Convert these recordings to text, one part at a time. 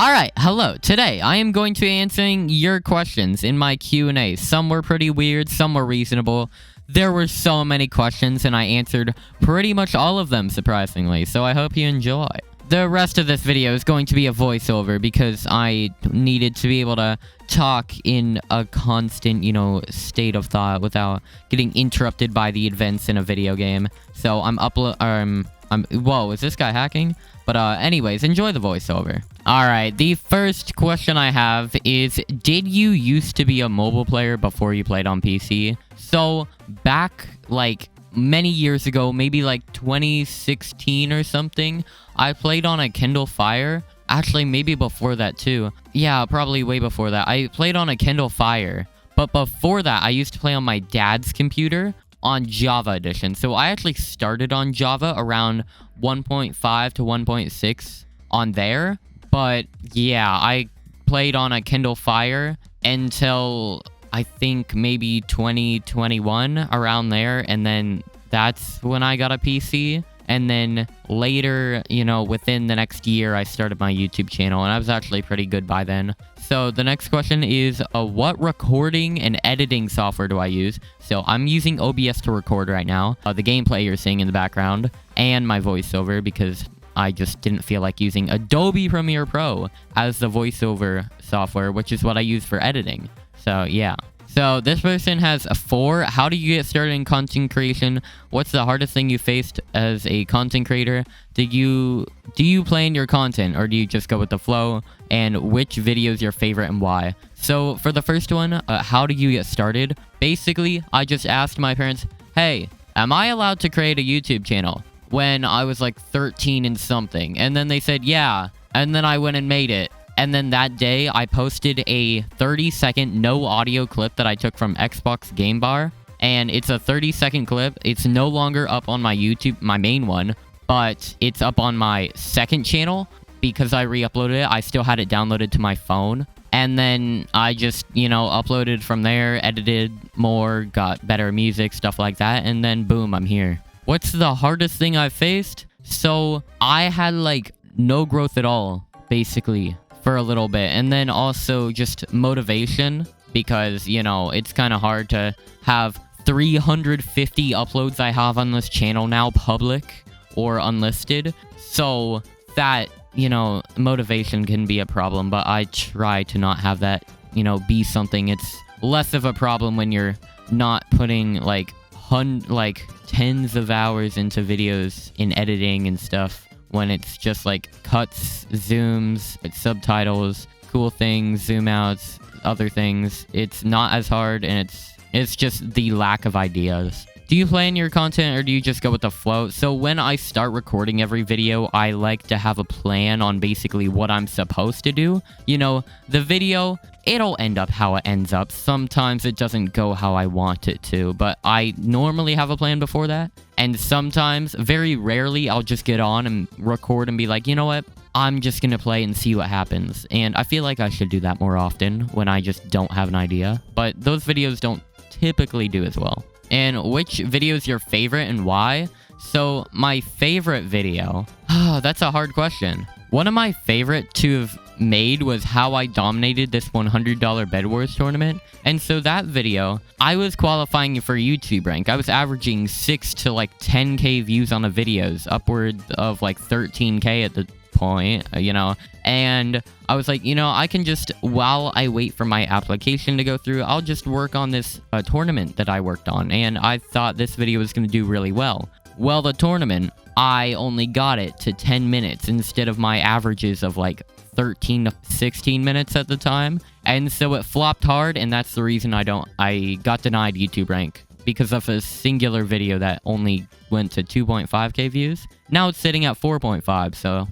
Alright, hello. Today, I am going to be answering your questions in my Q&A. Some were pretty weird, some were reasonable. There were so many questions, and I answered pretty much all of them, surprisingly, so I hope you enjoy. The rest of this video is going to be a voiceover because I needed to be able to talk in a constant, state of thought without getting interrupted by the events in a video game. So whoa, is this guy hacking? But anyways, enjoy the voiceover. Alright, the first question I have is, did you used to be a mobile player before you played on PC? So, back, many years ago, maybe 2016 or something, I played on a Kindle Fire. Actually, maybe before that too. Yeah, probably way before that. I played on a Kindle Fire. But before that, I used to play on my dad's computer on Java Edition. So I actually started on Java around 1.5 to 1.6 on there. But yeah, I played on a Kindle Fire until I think maybe 2021, around there. And then that's when I got a PC. And then later, within the next year, I started my YouTube channel, and I was actually pretty good by then. So the next question is, what recording and editing software do I use? So I'm using OBS to record right now, the gameplay you're seeing in the background, and my voiceover, because I just didn't feel like using Adobe Premiere Pro as the voiceover software, which is what I use for editing. So yeah. So this person has 4. How do you get started in content creation? What's the hardest thing you faced as a content creator? Do you plan your content, or do you just go with the flow? And which video is your favorite and why? So for the first one, how do you get started? Basically, I just asked my parents, hey, am I allowed to create a YouTube channel? When I was 13 and something. And then they said, yeah. And then I went and made it. And then that day, I posted a 30-second no audio clip that I took from Xbox Game Bar. And it's a 30-second clip. It's no longer up on my YouTube, my main one, but it's up on my second channel because I re-uploaded it. I still had it downloaded to my phone. And then I just, uploaded from there, edited more, got better music, stuff like that. And then boom, I'm here. What's the hardest thing I've faced? So I had no growth at all, basically, for a little bit. And then also just motivation, because it's kind of hard to have 350 uploads I have on this channel now public or unlisted. So that motivation can be a problem, but I try to not have that be something. It's less of a problem when you're not putting tens of hours into videos in editing and stuff. When it's just cuts, zooms, subtitles, cool things, zoom outs, other things. It's not as hard, and it's just the lack of ideas. Do you plan your content, or do you just go with the flow? So when I start recording every video, I like to have a plan on basically what I'm supposed to do. The video, it'll end up how it ends up. Sometimes it doesn't go how I want it to, but I normally have a plan before that. And sometimes, very rarely, I'll just get on and record and be like, you know what? I'm just gonna play and see what happens. And I feel like I should do that more often when I just don't have an idea. But those videos don't typically do as well. And which video is your favorite and why? So my favorite video, that's a hard question. One of my favorite to have made was how I dominated this $100 Bed Wars tournament. And so that video, I was qualifying for YouTube rank. I was averaging 6 to 10k views on the videos, upward of 13k at the point, and I was like, I can just, while I wait for my application to go through, I'll just work on this tournament that I worked on, and I thought this video was going to do really well. Well, the tournament, I only got it to 10 minutes instead of my averages of 13 to 16 minutes at the time, and so it flopped hard, and that's the reason I got denied YouTube rank. Because of a singular video that only went to 2.5k views. Now it's sitting at 4.5, so,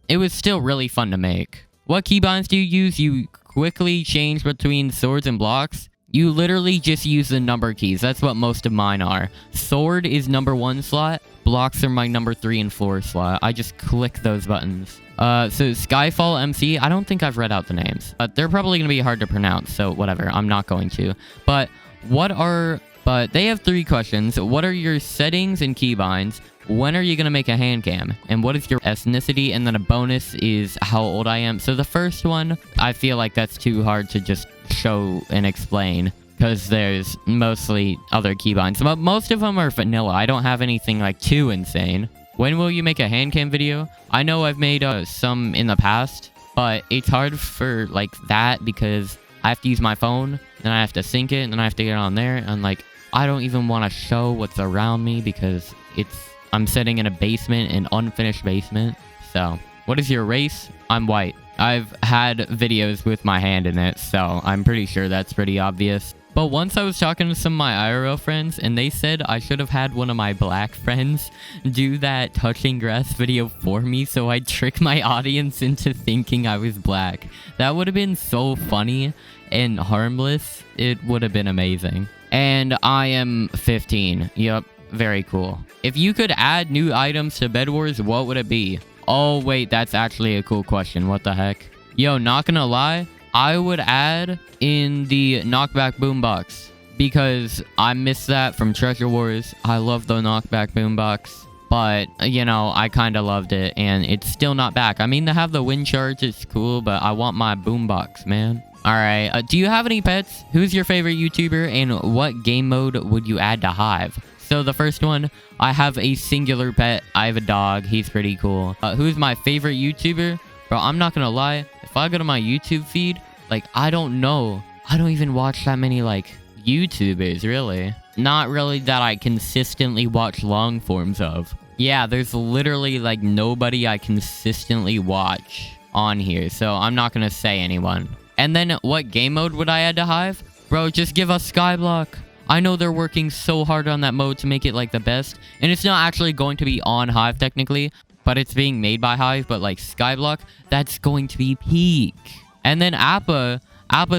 It was still really fun to make. What keybinds do you use? You quickly change between swords and blocks? You literally just use the number keys. That's what most of mine are. Sword is number 1 slot. Blocks are my number 3 and 4 slot. I just click those buttons. So Skyfall MC, I don't think I've read out the names. They're probably going to be hard to pronounce, so whatever. I'm not going to. But they have 3 questions. What are your settings and keybinds? when are you gonna make a hand cam? And what is your ethnicity? And then a bonus is how old I am. So the first one, I feel like that's too hard to just show and explain, because there's mostly other keybinds. But most of them are vanilla. I don't have anything like too insane. When will you make a hand cam video? I know I've made some in the past, but it's hard for like that because I have to use my phone, then I have to sync it, and then I have to get on there, and like I don't even want to show what's around me because I'm sitting in a basement, an unfinished basement. So, what is your race? I'm white. I've had videos with my hand in it, so I'm pretty sure that's pretty obvious. But once I was talking to some of my IRL friends, and they said I should have had one of my black friends do that touching grass video for me, so I'd trick my audience into thinking I was black. That would have been so funny and harmless. It would have been amazing. And I am 15. Yup, very cool. If you could add new items to Bed Wars, what would it be? Oh, wait, that's actually a cool question. What the heck? Yo, not gonna lie, I would add in the knockback boombox because I missed that from Treasure Wars. I love the knockback boombox, but you know, I kind of loved it and it's still not back. I mean, to have the wind charge is cool, but I want my boombox, man. All right, do you have any pets? Who's your favorite YouTuber and what game mode would you add to Hive? So the first one, I have a singular pet. I have a dog. He's pretty cool. Who's my favorite YouTuber? Bro, I'm not gonna lie. If I go to my YouTube feed, like, I don't know. I don't even watch that many, like, YouTubers, really. Not really that I consistently watch long forms of. Yeah, there's literally, like, nobody I consistently watch on here. So I'm not gonna say anyone. And then what game mode would I add to Hive? Bro, just give us Skyblock. I know they're working so hard on that mode to make it like the best. And it's not actually going to be on Hive technically, but it's being made by Hive. But like Skyblock, that's going to be peak. And then Appa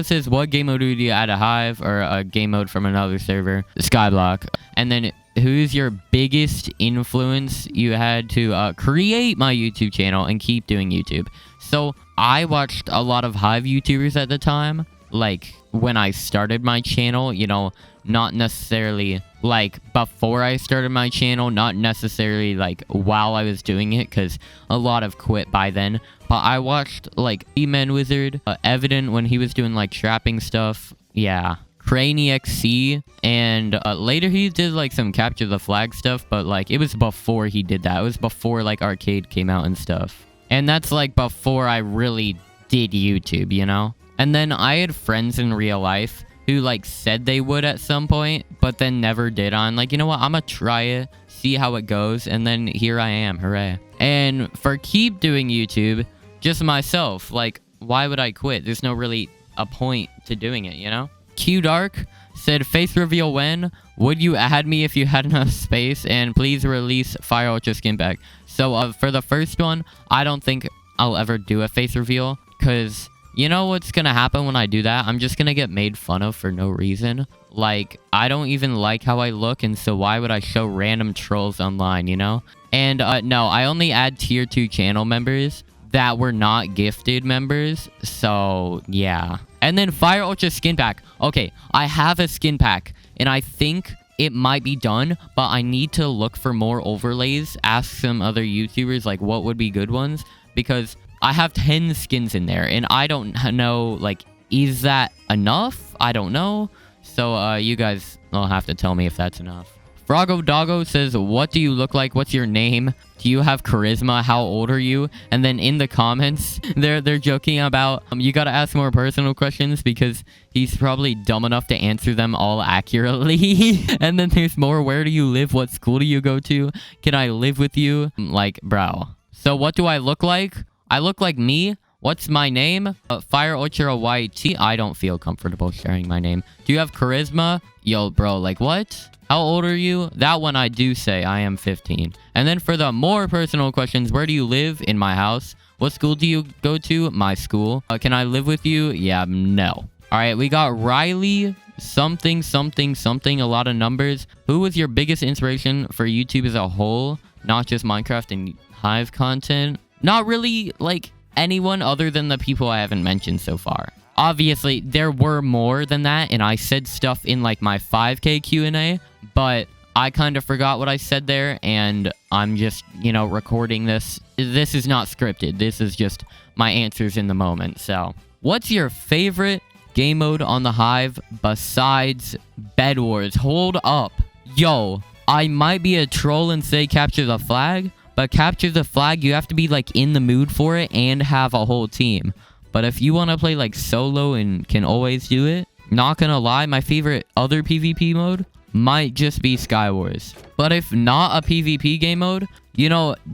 says, what game mode would you add to Hive? Or a game mode from another server? Skyblock. And then who's your biggest influence you had to create my YouTube channel and keep doing YouTube? So I watched a lot of Hive YouTubers at the time. Like when I started my channel, you know, not necessarily like before I started my channel, not necessarily like while I was doing it, because a lot have quit by then. But I watched like E-Man Wizard, Evident when he was doing like trapping stuff. Yeah. Craney XC, and later he did like some capture the flag stuff, but like it was before he did that. It was before like Arcade came out and stuff. And that's like before I really did YouTube, you know? And then I had friends in real life who like said they would at some point, but then never did. On like, you know what, I'm gonna try it, see how it goes, and then here I am. Hooray. And for keep doing YouTube, just myself, like, why would I quit? There's no really a point to doing it, you know? Q Dark said, face reveal when? Would you add me if you had enough space? And please release FireUltra skin pack. So for the first one, I don't think I'll ever do a face reveal, because you know what's gonna happen when I do that? I'm just gonna get made fun of for no reason. Like, I don't even like how I look, and so why would I show random trolls online, you know? And no, I only add tier 2 channel members that were not gifted members, so yeah. And then FireUltra skin pack. Okay, I have a skin pack, and I think it might be done, but I need to look for more overlays, ask some other YouTubers, like, what would be good ones, because I have 10 skins in there, and I don't know, like, is that enough? I don't know. So, you guys will have to tell me if that's enough. Froggo Doggo says, what do you look like? What's your name? Do you have charisma? How old are you? And then in the comments, they're joking about, you gotta ask more personal questions because he's probably dumb enough to answer them all accurately. And then there's more, where do you live? What school do you go to? Can I live with you? Like, bro. So what do I look like? I look like me. What's my name? FireUltra YT. I don't feel comfortable sharing my name. Do you have charisma? Yo, bro, like what? How old are you? That one I do say. I am 15. And then for the more personal questions, where do you live? In my house. What school do you go to? My school. Can I live with you? Yeah, no. All right, we got Riley something, a lot of numbers. Who was your biggest inspiration for YouTube as a whole? Not just Minecraft and Hive content. Not really, like, anyone other than the people I haven't mentioned so far. Obviously, there were more than that, and I said stuff in, like, my 5K Q&A, but I kind of forgot what I said there, and I'm just, recording this. This is not scripted. This is just my answers in the moment. So, what's your favorite game mode on the Hive besides Bed Wars? Hold up. Yo, I might be a troll and say capture the flag, but capture the flag, you have to be, like, in the mood for it and have a whole team. But if you want to play, like, solo and can always do it, not gonna lie, my favorite other PvP mode might just be Skywars. But if not a PvP game mode,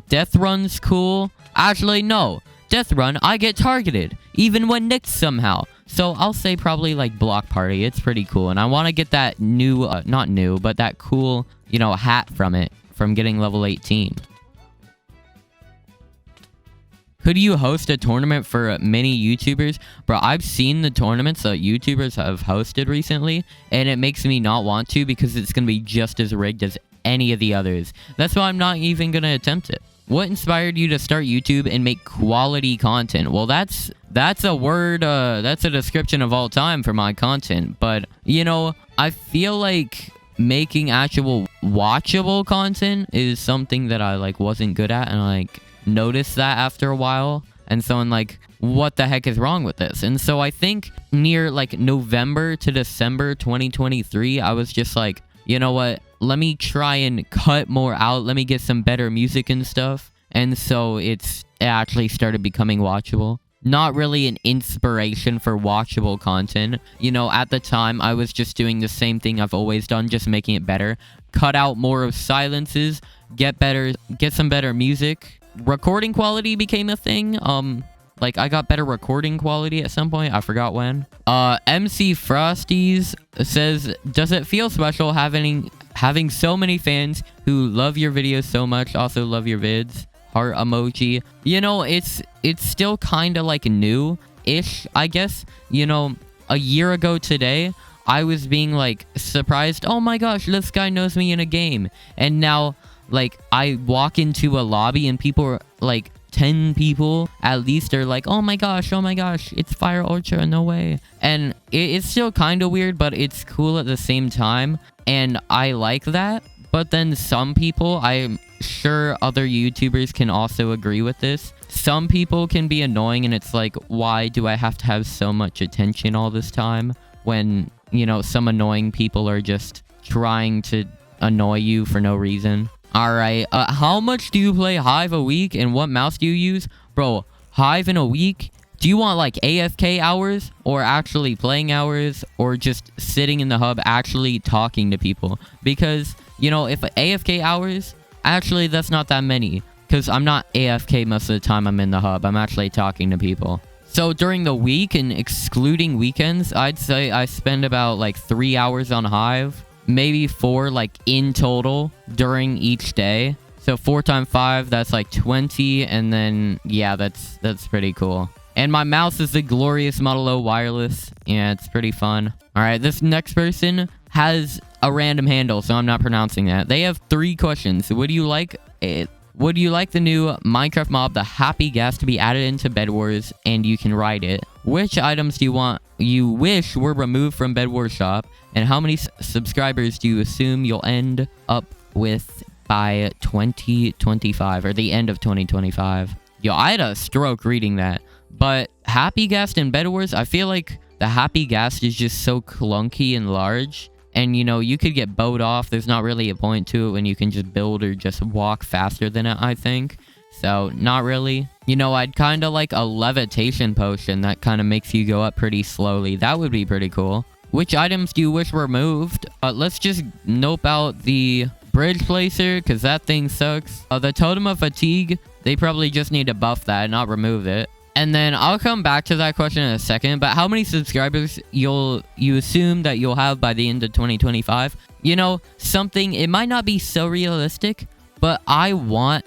Death Run's cool. Actually, no. Death Run, I get targeted, even when nicked somehow. So I'll say probably like Block Party. It's pretty cool. And I want to get that new, not new, but that cool, hat from it, from getting level 18. Could you host a tournament for many YouTubers? Bro, I've seen the tournaments that YouTubers have hosted recently, and it makes me not want to because it's going to be just as rigged as any of the others. That's why I'm not even going to attempt it. What inspired you to start YouTube and make quality content? Well, that's a word, that's a description of all time for my content. But, I feel like making actual watchable content is something that I, wasn't good at, and noticed that after a while, and so I'm like, what the heck is wrong with this? And so I think near November to December 2023, I was just like, you know what, let me try and cut more out, let me get some better music and stuff. And so it actually started becoming watchable. Not really an inspiration for watchable content. At the time, I was just doing the same thing I've always done, just making it better. Cut out more of silences, get some better music. Recording quality became a thing. I got better recording quality at some point. I forgot when. MC Frosties says, does it feel special having so many fans who love your videos so much, also love your vids? Heart emoji. It's still kind of new-ish, I guess. A year ago today, I was being surprised. Oh my gosh, this guy knows me in a game. And now, I walk into a lobby and people are 10 people at least are like, oh my gosh, it's FireUltra, no way. And it's still kind of weird, but it's cool at the same time. And I like that. But then some people, I'm sure other YouTubers can also agree with this. Some people can be annoying, and it's like, why do I have to have so much attention all this time? When, some annoying people are just trying to annoy you for no reason. Alright, how much do you play Hive a week, and what mouse do you use? Bro, Hive in a week? Do you want AFK hours, or actually playing hours, or just sitting in the hub actually talking to people? Because, if AFK hours, actually that's not that many, because I'm not AFK most of the time I'm in the hub. I'm actually talking to people. So during the week, and excluding weekends, I'd say I spend about 3 hours on Hive. Maybe 4 in total during each day. So 4 times 5, that's 20, and then yeah, that's pretty cool. And my mouse is the glorious Model O wireless. Yeah, it's pretty fun. All right, this next person has a random handle, so I'm not pronouncing that. They have 3 questions. Would you like the new Minecraft mob, the Happy Gas, to be added into Bed Wars and you can ride it? Which items do you wish were removed from Bed Wars shop? And how many subscribers do you assume you'll end up with by 2025 or the end of 2025? Yo, I had a stroke reading that. But Happy Gas in Bed Wars, I feel like the Happy Gas is just so clunky and large. And, you could get bowed off. There's not really a point to it when you can just build or just walk faster than it, I think. So, not really. I'd kind of like a levitation potion that kind of makes you go up pretty slowly. That would be pretty cool. Which items do you wish were removed? Let's just nope out the bridge placer, because that thing sucks. The Totem of Fatigue, they probably just need to buff that and not remove it. And then I'll come back to that question in a second, but how many subscribers you assume that you'll have by the end of 2025? Something, it might not be so realistic, but I want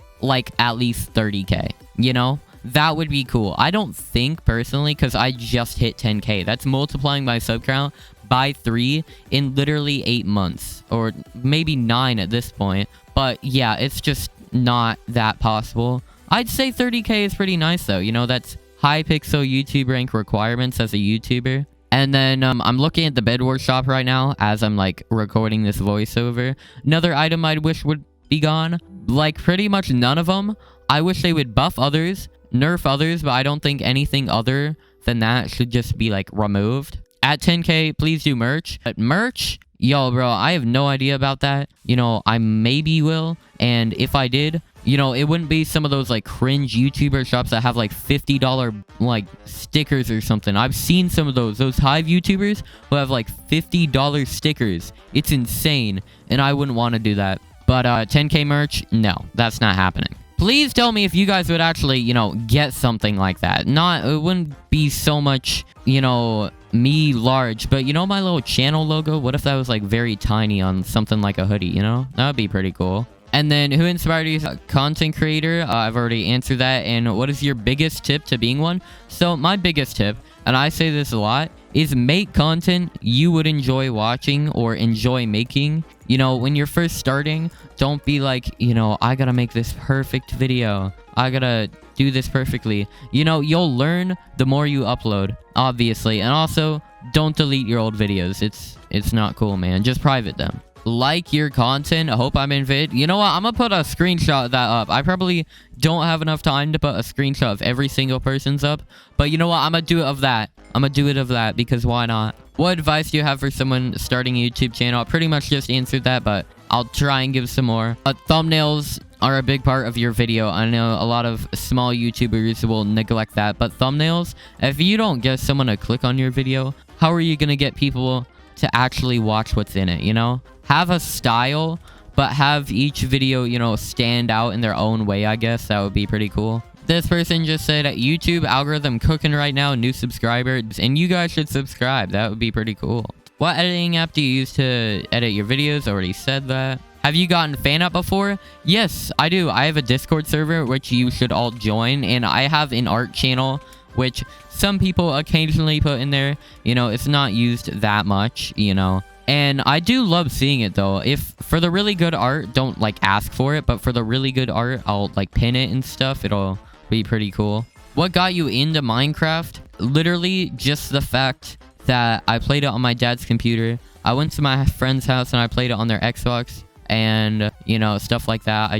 at least 30k, That would be cool. I don't think personally, because I just hit 10k. That's multiplying my sub count by 3 in literally 8 months, or maybe 9 at this point. But yeah, it's just not that possible. I'd say 30k is pretty nice though. That's high pixel YouTube rank requirements as a YouTuber. And then I'm looking at the Bedwars shop right now as I'm like recording this voiceover. Another item I wish would be gone. Like pretty much none of them. I wish they would buff others, nerf others, but I don't think anything other than that should just be like removed. At 10K, please do merch. But merch, yo, bro, I have no idea about that. You know, I maybe will. And if I did, you know, it wouldn't be some of those like cringe YouTuber shops that have like $50 like stickers or something. I've seen some of those Hive YouTubers who have like $50 stickers. It's insane. And I wouldn't want to do that. But 10K merch, no, that's not happening. Please tell me if you guys would actually, you know, get something like that. It wouldn't be so much, you know, me large, but you know my little channel logo? What if that was like very tiny on something like a hoodie, you know? That would be pretty cool. And then who inspired you as a content creator? I've already answered that. And what is your biggest tip to being one? So my biggest tip, and I say this a lot, is make content you would enjoy watching or enjoy making. You know, when you're first starting, don't be like, you know, I gotta make this perfect video. I gotta do this perfectly. You know, you'll learn the more you upload, obviously. And also, don't delete your old videos. It's not cool, man. Just private them. Like your content. I hope I'm in vid. You know what? I'm gonna put a screenshot of that up. I probably don't have enough time to put a screenshot of every single person's up. But you know what? I'm gonna do it of that. I'm gonna do it of that because why not? What advice do you have for someone starting a YouTube channel? I pretty much just answered that, but I'll try and give some more. Thumbnails are a big part of your video. I know a lot of small YouTubers will neglect that, but thumbnails, if you don't get someone to click on your video, how are you gonna get people to actually watch what's in it, you know? Have a style, but have each video, you know, stand out in their own way, I guess. That would be pretty cool. This person just said, YouTube algorithm cooking right now, new subscribers, and you guys should subscribe. That would be pretty cool. What editing app do you use to edit your videos? Already said that. Have you gotten fan up before? Yes, I do. I have a Discord server, which you should all join, and I have an art channel, which some people occasionally put in there. You know, it's not used that much, you know. And I do love seeing it, though. If for the really good art, don't, like, ask for it. But for the really good art, I'll, like, pin it and stuff. It'll be pretty cool. What got you into Minecraft? Literally just the fact that I played it on my dad's computer. I went to my friend's house and I played it on their Xbox. And, you know, stuff like that.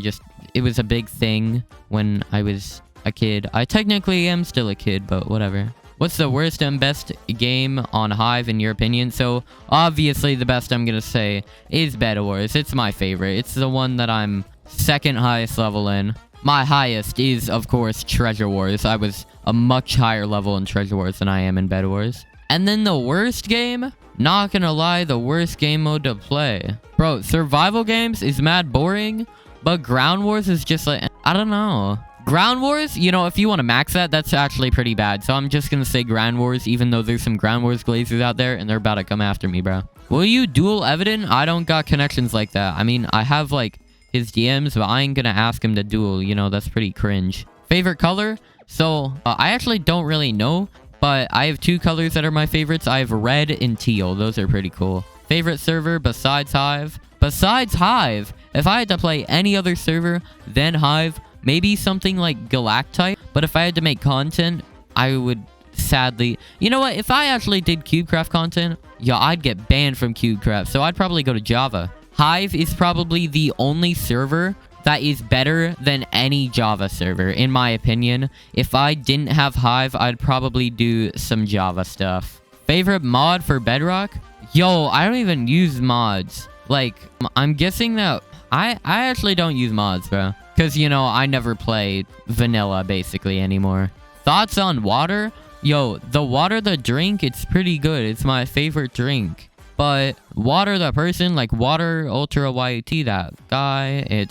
It was a big thing when I was a kid. I technically am still a kid, but whatever. What's the worst and best game on Hive in your opinion? So, obviously, the best I'm going to say is Bedwars. It's my favorite. It's the one that I'm second highest level in. My highest is, of course, Treasure Wars. I was a much higher level in Treasure Wars than I am in Bedwars. And then the worst game? Not gonna lie, the worst game mode to play. Bro, survival games is mad boring, but Ground Wars is just like, I don't know. Ground Wars, you know, if you want to max that, that's actually pretty bad. So I'm just going to say Ground Wars, even though there's some Ground Wars glazers out there, and they're about to come after me, bro. Will you duel Evident? I don't got connections like that. I mean, I have, like, his DMs, but I ain't going to ask him to duel. You know, that's pretty cringe. Favorite color? So, I actually don't really know, but I have two colors that are my favorites. I have red and teal. Those are pretty cool. Favorite server besides Hive? Besides Hive, if I had to play any other server than Hive, maybe something like Galactite, but if I had to make content, I would sadly... You know what? If I actually did cubecraft content, yeah, I'd get banned from cubecraft, so I'd probably go to Java. Hive is probably the only server that is better than any Java server, in my opinion. If I didn't have Hive, I'd probably do some Java stuff. Favorite mod for Bedrock? Yo, I don't even use mods. Like, I'm guessing that... I actually don't use mods, bro. Because, you know, I never play vanilla, basically, anymore. Thoughts on water? Yo, the water, the drink, it's pretty good. It's my favorite drink. But water, the person, like FireUltra YT, that guy,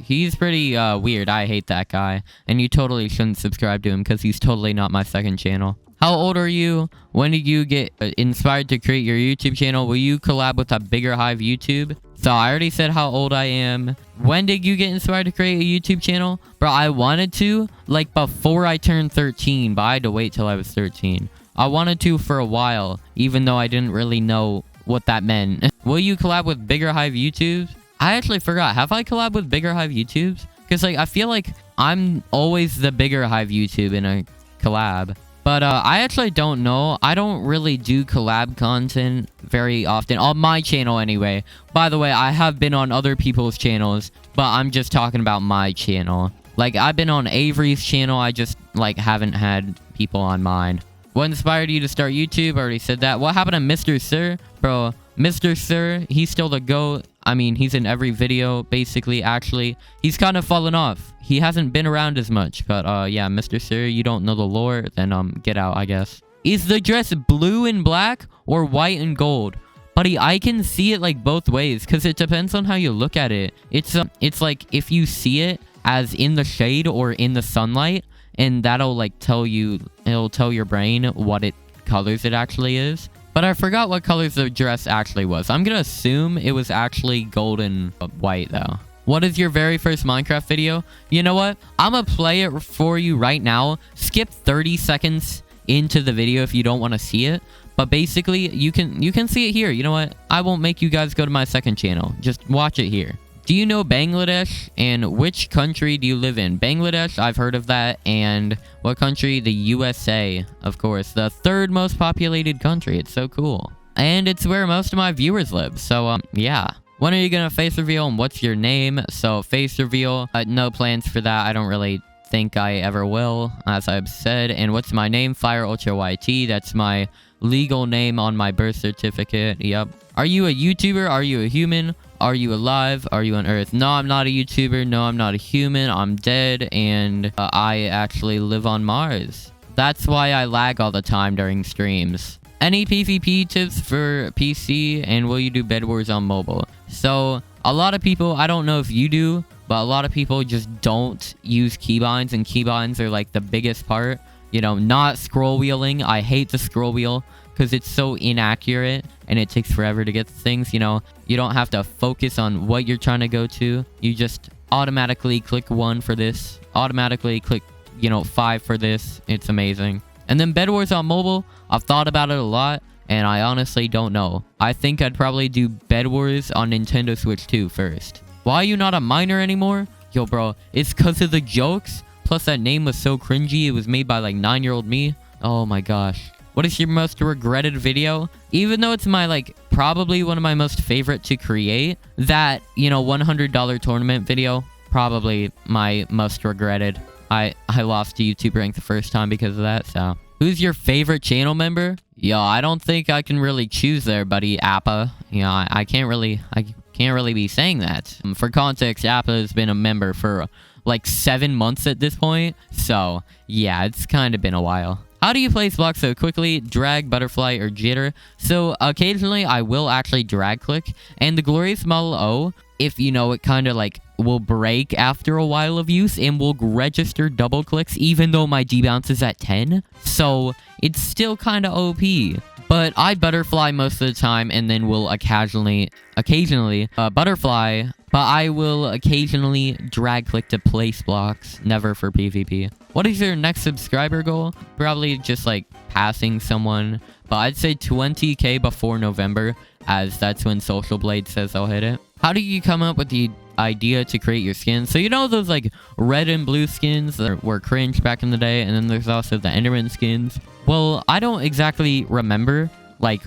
he's pretty weird. I hate that guy. And you totally shouldn't subscribe to him because he's totally not my second channel. How old are you? When did you get inspired to create your YouTube channel? Will you collab with a bigger Hive YouTube? So I already said how old I am. When did you get inspired to create a YouTube channel? Bro, I wanted to, like, before I turned 13, but I had to wait till I was 13. I wanted to for a while, even though I didn't really know what that meant. Will you collab with bigger Hive YouTubes? I actually forgot. Have I collabed with bigger Hive YouTubes? Because, like, I feel like I'm always the bigger Hive YouTube in a collab. But I actually don't know. I don't really do collab content very often. On my channel anyway. By the way, I have been on other people's channels. But I'm just talking about my channel. Like, I've been on Avery's channel. I just, like, haven't had people on mine. What inspired you to start YouTube? I already said that. What happened to Mr. Sir? Bro, Mr. Sir, he's still the GOAT. I mean, he's in every video, basically, actually. He's kind of fallen off. He hasn't been around as much. But, yeah, Mr. Sir, you don't know the lore, then, get out, I guess. Is the dress blue and black or white and gold? Buddy, I can see it, like, both ways, because it depends on how you look at it. It's like, if you see it as in the shade or in the sunlight, and that'll, like, it'll tell your brain what colors it actually is. But I forgot what colors the dress actually was. I'm gonna assume it was actually golden white, though. What is your very first Minecraft video? You know what? I'm gonna play it for you right now. Skip 30 seconds into the video if you don't want to see it. But basically, you can see it here. You know what? I won't make you guys go to my second channel. Just watch it here. Do you know Bangladesh? And which country do you live in? Bangladesh, I've heard of that. And what country? The USA, of course. The third most populated country. It's so cool. And it's where most of my viewers live. So, yeah. When are you going to face reveal? And what's your name? So, face reveal. No plans for that. I don't really think I ever will, as I've said. And what's my name? FireUltraYT. That's my legal name on my birth certificate. Yep. Are you a YouTuber? Are you a human? Are you alive? Are you on Earth? No, I'm not a YouTuber. No, I'm not a human. I'm dead, and I actually live on Mars. That's why I lag all the time during streams. Any PvP tips for PC, and will you do Bed Wars on mobile? So, a lot of people, I don't know if you do, but a lot of people just don't use keybinds, and keybinds are like the biggest part. You know, not scroll wheeling. I hate the scroll wheel because it's so inaccurate and it takes forever to get the things. You know, you don't have to focus on what you're trying to go to. You just automatically click 1 for this, automatically click, 5 for this. It's amazing. And then Bed Wars on mobile, I've thought about it a lot and I honestly don't know. I think I'd probably do Bed Wars on Nintendo Switch 2 first. Why are you not a miner anymore? Yo, bro, it's because of the jokes. Plus, that name was so cringy. It was made by, like, 9-year-old me. Oh, my gosh. What is your most regretted video? Even though it's my, probably one of my most favorite to create, that, $100 tournament video, probably my most regretted. I lost to YouTube rank the first time because of that, so. Who's your favorite channel member? Yo, I don't think I can really choose there, buddy, Appa. I can't really be saying that. For context, Appa has been a member for like 7 months at this point. So, yeah, it's kind of been a while. How do you place blocks so quickly? Drag, butterfly, or jitter? So, occasionally, I will actually drag click. And the Glorious Model O, if it kind of will break after a while of use and will register double clicks even though my debounce is at 10. So, it's still kind of OP. But I butterfly most of the time and then will occasionally butterfly, but I will occasionally drag click to place blocks, never for PvP. What is your next subscriber goal? Probably just passing someone, but I'd say 20k before November, as that's when Social Blade says I'll hit it. How do you come up with the idea to create your skins? So those red and blue skins that were cringe back in the day, and then there's also the Enderman skins. Well, I don't exactly remember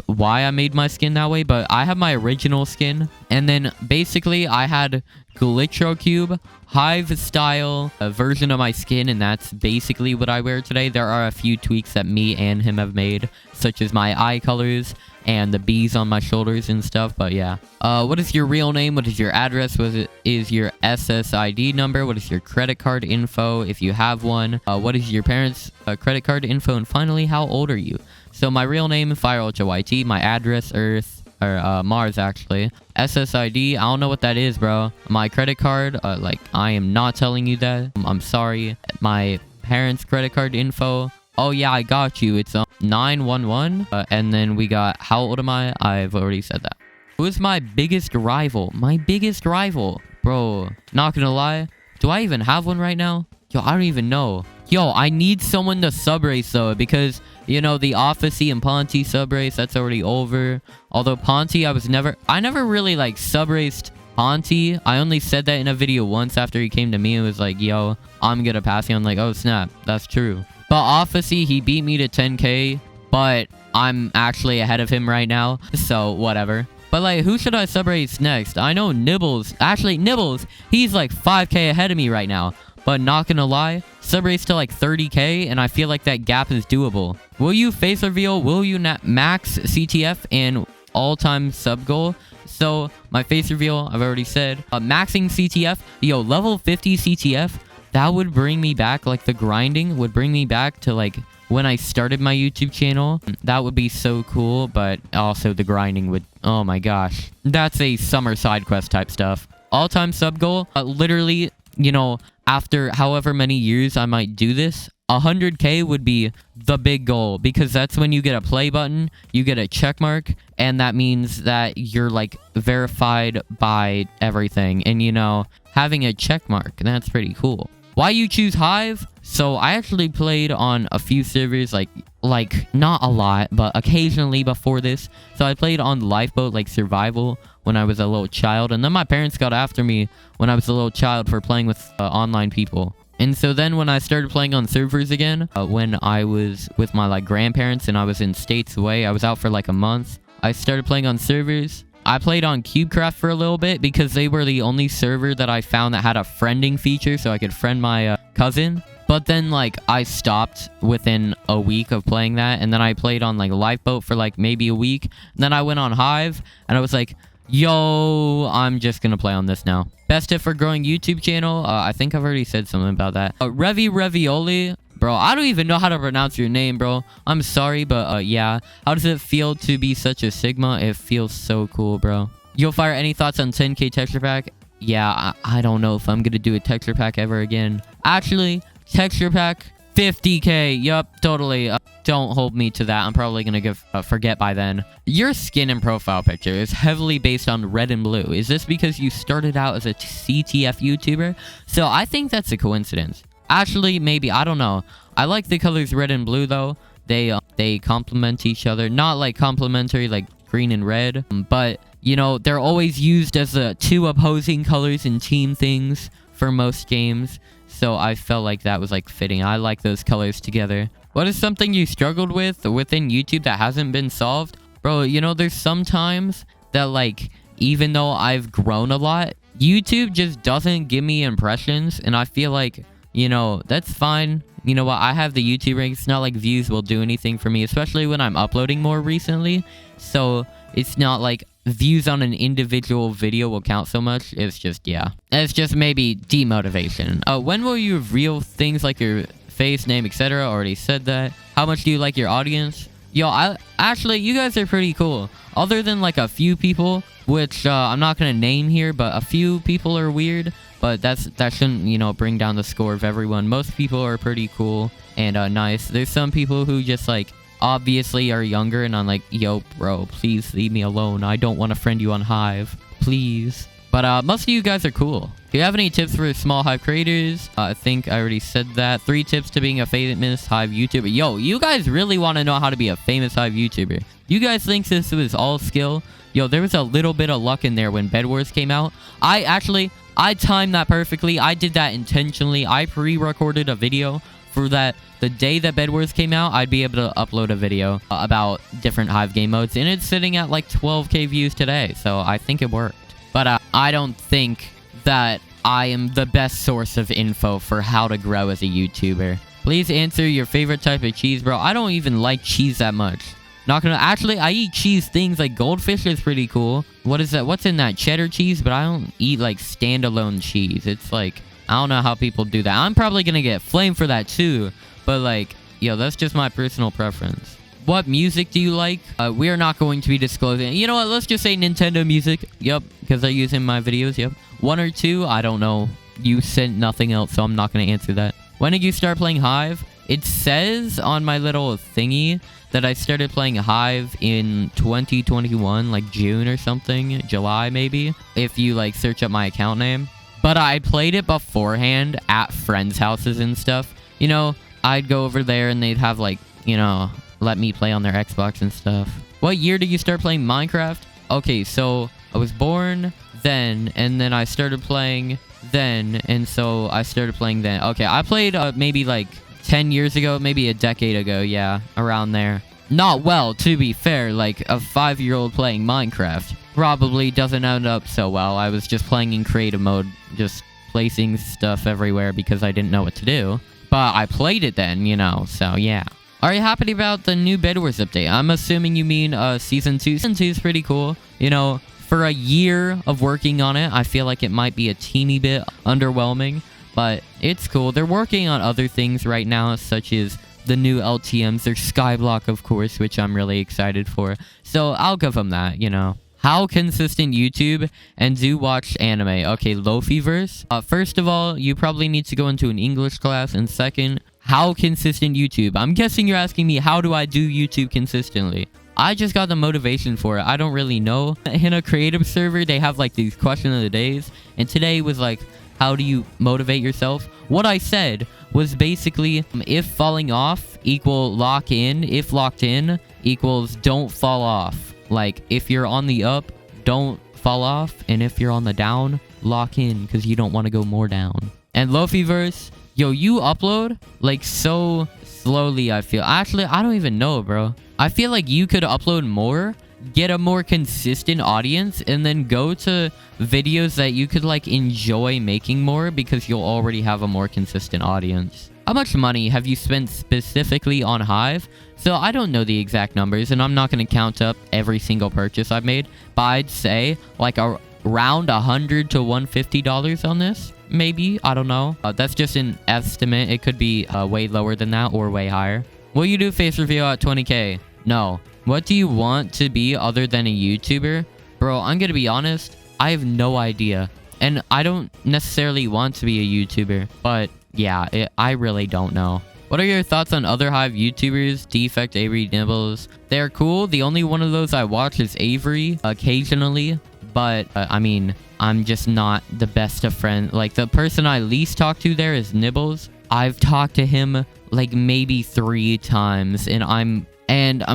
why I made my skin that way, but I have my original skin, and then basically I had Glitcho Cube, Hive style version of my skin, and that's basically what I wear today. There are a few tweaks that me and him have made, such as my eye colors and the bees on my shoulders and stuff, but yeah. What is your real name? What is your address? What is your SSID number? What is your credit card info, if you have one? What is your parents' credit card info? And finally, how old are you? So my real name, FireUltraYT, my address, Earth, or Mars, actually. SSID, I don't know what that is, bro. My credit card, I am not telling you that. I'm sorry. My parents' credit card info. Oh, yeah, I got you. It's 911. And then we got, how old am I? I've already said that. Who's my biggest rival? My biggest rival? Bro, not gonna lie. Do I even have one right now? Yo, I don't even know. Yo, I need someone to sub race though, because the Officey and Ponty sub race, that's already over. Although Ponty, I never really sub raced Ponty. I only said that in a video once after he came to me and was like, yo, I'm gonna pass you. I'm like, oh snap, that's true. But obviously, he beat me to 10k, but I'm actually ahead of him right now, so whatever. But like, who should I sub race next? I know Nibbles. Actually, Nibbles, he's like 5k ahead of me right now. But not gonna lie, sub race to like 30k, and I feel like that gap is doable. Will you face reveal? Will you max CTF and all-time sub goal? So my face reveal, I've already said. Maxing CTF, yo, level 50 CTF, that would bring me back, like the grinding would bring me back to like when I started my YouTube channel. That would be so cool, but also the grinding would, oh my gosh. That's a summer side quest type stuff. All-time sub goal, literally, you know, after however many years I might do this, 100k would be the big goal, because that's when you get a play button, you get a check mark, and that means that you're like verified by everything. And you know, having a check mark, that's pretty cool. Why you choose Hive? So I actually played on a few servers, like not a lot, but occasionally before this. So I played on Lifeboat, like survival, when I was a little child, and then my parents got after me when I was a little child for playing with online people. And so then when I started playing on servers again, when I was with my like grandparents and I was in states away, I was out for like a month, I started playing on servers. I played on cubecraft for a little bit because they were the only server that I found that had a friending feature, so I could friend my cousin. But then like I stopped within a week of playing that, and then I played on like Lifeboat for like maybe a week. And then I went on Hive, and I was like, yo, I'm just gonna play on this now. Best tip for growing YouTube channel? I think I've already said something about that. Ravioli. Bro, I don't even know how to pronounce your name, bro. I'm sorry, but yeah. How does it feel to be such a Sigma? It feels so cool, bro. You'll fire any thoughts on 10k texture pack? Yeah, I don't know if I'm gonna do a texture pack ever again. Actually, texture pack 50k. Yup, totally. Don't hold me to that. I'm probably gonna forget by then. Your skin and profile picture is heavily based on red and blue. Is this because you started out as a CTF YouTuber? So I think that's a coincidence. Actually, maybe. I don't know. I like the colors red and blue, though. They complement each other. Not like complementary like green and red, but, you know, they're always used as the two opposing colors in team things for most games. So I felt like that was like fitting. I like those colors together. What is something you struggled with within YouTube that hasn't been solved? Bro, you know, there's sometimes that like, even though I've grown a lot, YouTube just doesn't give me impressions, and I feel like, you know, that's fine. You know what? I have the YouTube rank. It's not like views will do anything for me, especially when I'm uploading more recently. So it's not like views on an individual video will count so much. It's just, yeah. It's just maybe demotivation. When will you reveal things like your face, name, etc.? Already said that. How much do you like your audience? Yo, actually, you guys are pretty cool. Other than like a few people, which I'm not gonna name here, but a few people are weird. But that shouldn't, you know, bring down the score of everyone. Most people are pretty cool and nice. There's some people who just like obviously are younger, and I'm like, yo, bro, please leave me alone. I don't want to friend you on Hive, please. But most of you guys are cool. Do you have any tips for small Hive creators? I think I already said that. 3 tips to being a famous Hive YouTuber. Yo, you guys really want to know how to be a famous Hive YouTuber. You guys think this was all skill? Yo, there was a little bit of luck in there when Bedwars came out. I timed that perfectly. I did that intentionally. I pre-recorded a video for that. The day that Bedwars came out, I'd be able to upload a video about different Hive game modes, and it's sitting at like 12k views today, so I think it worked. But I don't think that I am the best source of info for how to grow as a YouTuber. Please answer your favorite type of cheese, bro. I don't even like cheese that much. Not gonna... Actually, I eat cheese things like goldfish is pretty cool. What is that? What's in that? Cheddar cheese? But I don't eat like standalone cheese. It's like... I don't know how people do that. I'm probably gonna get flamed for that too. But like... Yo, that's just my personal preference. What music do you like? We are not going to be disclosing. You know what? Let's just say Nintendo music. Yep. Because I use it in my videos. Yep. 1 or 2? I don't know. You sent nothing else, so I'm not gonna answer that. When did you start playing Hive? It says on my little thingy that I started playing Hive in 2021, like June or something, July maybe, if you like search up my account name. But I played it beforehand at friends' houses and stuff. You know, I'd go over there and they'd have like, you know, let me play on their Xbox and stuff. What year did you start playing Minecraft? Okay, so I was born then, and then I started playing then, and so I started playing then. Okay, I played maybe like 10 years ago, maybe a decade ago. Yeah, around there. Not well, to be fair. Like, a 5-year-old playing Minecraft probably doesn't end up so well. I was just playing in creative mode, just placing stuff everywhere because I didn't know what to do. But I played it then, you know, so yeah. Are you happy about the new Bed Wars update? I'm assuming you mean Season 2. Season 2 is pretty cool. You know, for a year of working on it, I feel like it might be a teeny bit underwhelming. But it's cool. They're working on other things right now, such as the new LTMs. There's Skyblock, of course, which I'm really excited for. So I'll give them that, you know. How consistent YouTube and do watch anime? Okay, Lofiverse. First of all, you probably need to go into an English class. And second, how consistent YouTube? I'm guessing you're asking me, how do I do YouTube consistently? I just got the motivation for it. I don't really know. In a creative server, they have like these question of the days. And today was like, how do you motivate yourself? What I said was basically, if falling off equal lock in, if locked in equals don't fall off. Like, if you're on the up, don't fall off. And if you're on the down, lock in because you don't want to go more down. And Lofiverse, yo, you upload like so slowly, I feel. Actually, I don't even know, bro. I feel like you could upload more, get a more consistent audience, and then go to videos that you could like enjoy making more because you'll already have a more consistent audience. How much money have you spent specifically on Hive? So I don't know the exact numbers, and I'm not going to count up every single purchase I've made, but I'd say like around $100 to $150 on this. Maybe, I don't know. That's just an estimate. It could be way lower than that or way higher. Will you do face reveal at 20k? No. What do you want to be other than a YouTuber? Bro, I'm gonna be honest, I have no idea. And I don't necessarily want to be a YouTuber, but yeah, I really don't know. What are your thoughts on other Hive YouTubers? Defect, Avery, Nibbles. They're cool. The only one of those I watch is Avery occasionally, but I mean, I'm just not the best of friends. Like, the person I least talk to there is Nibbles. I've talked to him like maybe 3 times, and I'm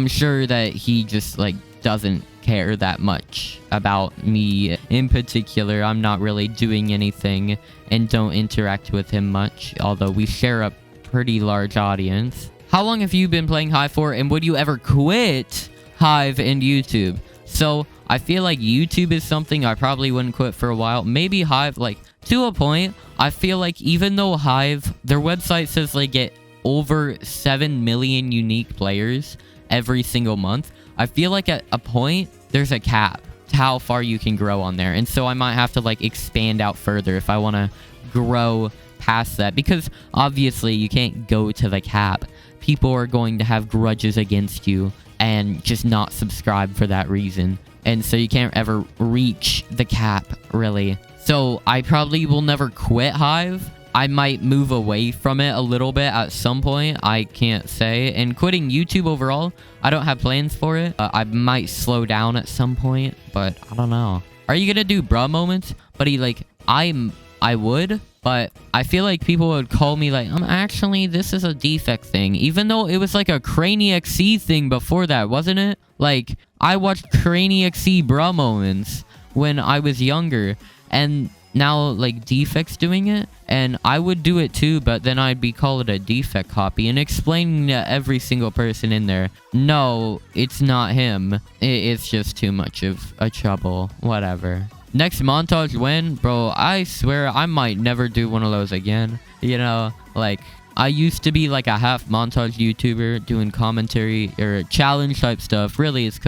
sure that he just like doesn't care that much about me in particular. I'm not really doing anything and don't interact with him much, although we share a pretty large audience. How long have you been playing Hive for, and would you ever quit Hive and YouTube? So I feel like YouTube is something I probably wouldn't quit for a while. Maybe Hive, like, to a point. I feel like even though Hive, their website says they get over 7 million unique players every single month, I feel like at a point there's a cap to how far you can grow on there. And so I might have to like expand out further if I want to grow past that, because obviously you can't go to the cap. People are going to have grudges against you and just not subscribe for that reason. And so you can't ever reach the cap, really. So I probably will never quit Hive. I might move away from it a little bit at some point. I can't say. And quitting YouTube overall, I don't have plans for it. I might slow down at some point, but I don't know. Are you gonna do bruh moments? Buddy, like, I would, but I feel like people would call me like, actually, this is a defect thing. Even though it was like a CraneXC thing before that, wasn't it? Like, I watched CraneXC bruh moments when I was younger, and now like defect's doing it, and I would do it too, but then I'd be called a defect copy and explaining to every single person in there, no, it's not him, it's just too much of a trouble. Whatever. Next montage when? Bro, I swear I might never do one of those again. You know, like, I used to be like a half montage YouTuber doing commentary or challenge type stuff. Really, it's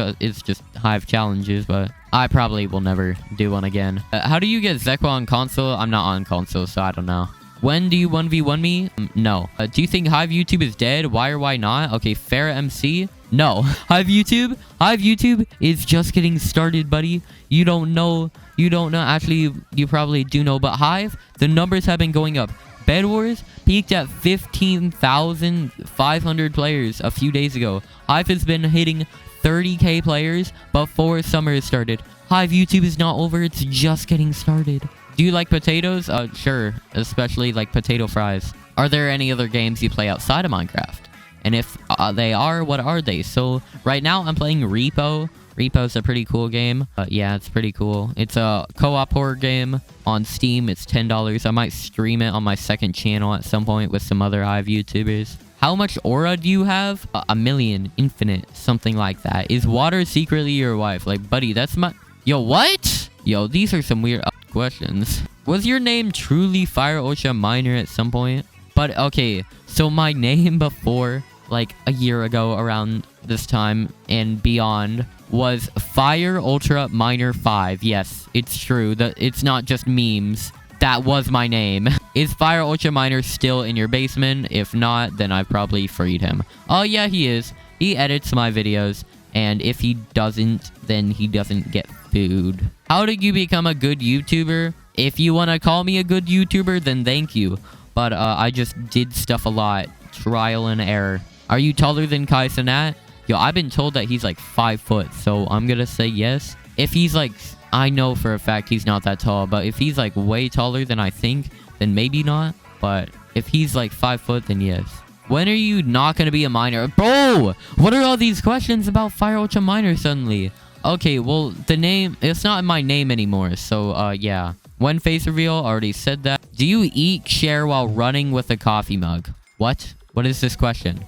just Hive challenges, but I probably will never do one again. How do you get Zekwa on console? I'm not on console, so I don't know. When do you 1v1 me? No. Do you think Hive YouTube is dead? Why or why not? Okay, Farrah MC? No. Hive YouTube is just getting started, buddy. You don't know. Actually, you probably do know, but Hive, the numbers have been going up. Bed Wars peaked at 15,500 players a few days ago. Hive has been hitting 30k players before summer has started. Hive YouTube is not over, it's just getting started. Do you like potatoes? Sure, especially like potato fries. Are there any other games you play outside of Minecraft? And if they are, what are they? So right now I'm playing Repo. Repo's a pretty cool game. Yeah, it's pretty cool. It's a co-op horror game on Steam. It's $10. I might stream it on my second channel at some point with some other Hive YouTubers. How much aura do you have? A million, infinite, something like that. Is water secretly your wife? Like, buddy, that's my... Yo, what? Yo, these are some weird questions. Was your name truly FireUltraMiner at some point? But, okay, so my name before, like, a year ago around this time and beyond was FireUltraMiner 5. Yes, it's true. It's not just memes. That was my name. Is FireUltraMiner still in your basement? If not, then I've probably freed him. Oh, yeah, he is. He edits my videos. And if he doesn't, then he doesn't get food. How did you become a good YouTuber? If you want to call me a good YouTuber, then thank you. But I just did stuff a lot. Trial and error. Are you taller than Kai Cenat? Yo, I've been told that he's like 5 foot. So I'm going to say yes. If he's like... I know for a fact he's not that tall, but if he's like way taller than I think, then maybe not. But if he's like 5 foot, then yes. When are you not going to be a miner? Bro, what are all these questions about FireUltraMiner suddenly? Okay, well, the name, it's not my name anymore. So, yeah. When face reveal, already said that. Do you eat, share while running with a coffee mug? What? What is this question?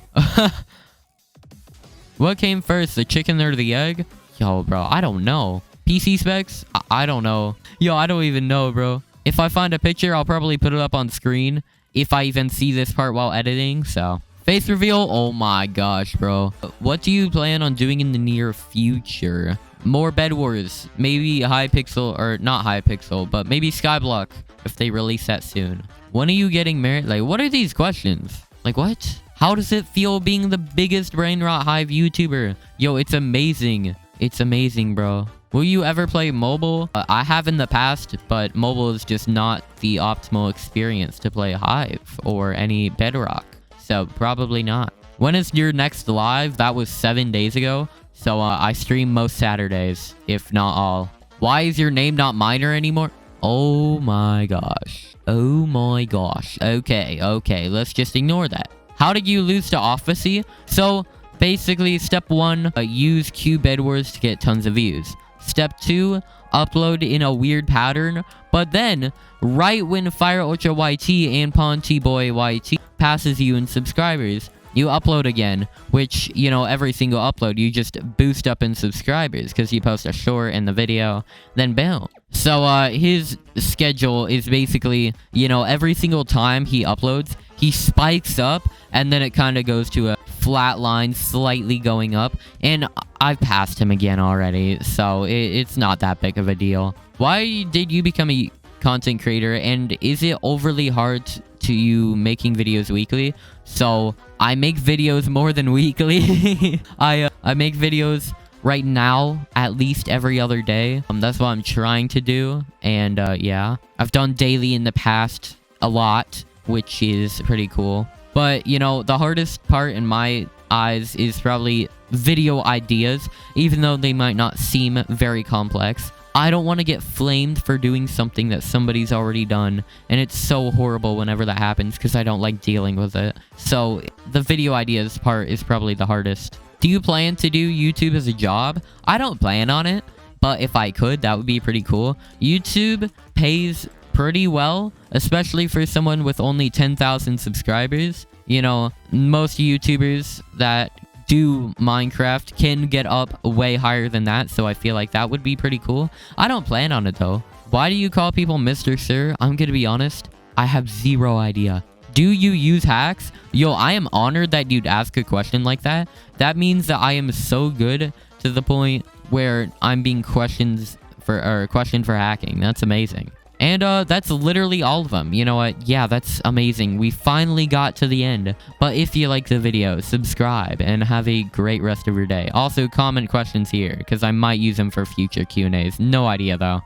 What came first, the chicken or the egg? Yo, bro, I don't know. PC specs? I don't know. Yo, I don't even know, bro. If I find a picture, I'll probably put it up on screen. If I even see this part while editing, so. Face reveal? Oh my gosh, bro. What do you plan on doing in the near future? More Bed Wars. Maybe Hypixel, or not Hypixel, but maybe Skyblock, if they release that soon. When are you getting married? Like, what are these questions? Like, what? How does it feel being the biggest brain rot Hive YouTuber? Yo, it's amazing. It's amazing, bro. Will you ever play mobile? I have in the past, but mobile is just not the optimal experience to play Hive or any Bedrock. So probably not. When is your next live? That was 7 days ago. So I stream most Saturdays, if not all. Why is your name not Miner anymore? Oh my gosh. Oh my gosh. Okay. Let's just ignore that. How did you lose to Officy? So basically, step 1, use Bedwars to get tons of views. Step 2, upload in a weird pattern. But then, right when FireUltra YT and Ponty Boy YT passes you in subscribers, you upload again. Which, you know, every single upload, you just boost up in subscribers. Because you post a short in the video, then boom. So, his schedule is basically, you know, every single time he uploads, he spikes up. And then it kind of goes to a flat line, slightly going up. And I've passed him again already, so it's not that big of a deal. Why did you become a content creator, and is it overly hard to you making videos weekly? So I make videos more than weekly. I make videos right now at least every other day. That's what I'm trying to do. And yeah, I've done daily in the past a lot, which is pretty cool. But, you know, the hardest part in my eyes is probably video ideas, even though they might not seem very complex. I don't want to get flamed for doing something that somebody's already done, and it's so horrible whenever that happens because I don't like dealing with it. So, the video ideas part is probably the hardest. Do you plan to do YouTube as a job? I don't plan on it, but if I could, that would be pretty cool. YouTube pays pretty well, especially for someone with only 10,000 subscribers. You know, most YouTubers that do Minecraft can get up way higher than that, so I feel like that would be pretty cool. I don't plan on it though. Why do you call people Mr. Sir? I'm gonna be honest, I have zero idea. Do you use hacks? Yo, I am honored that you'd ask a question like that. That means that I am so good to the point where I'm being questioned for hacking. That's amazing. And that's literally all of them. You know what? Yeah, that's amazing. We finally got to the end. But if you like the video, subscribe and have a great rest of your day. Also, comment questions here because I might use them for future Q&As. No idea though.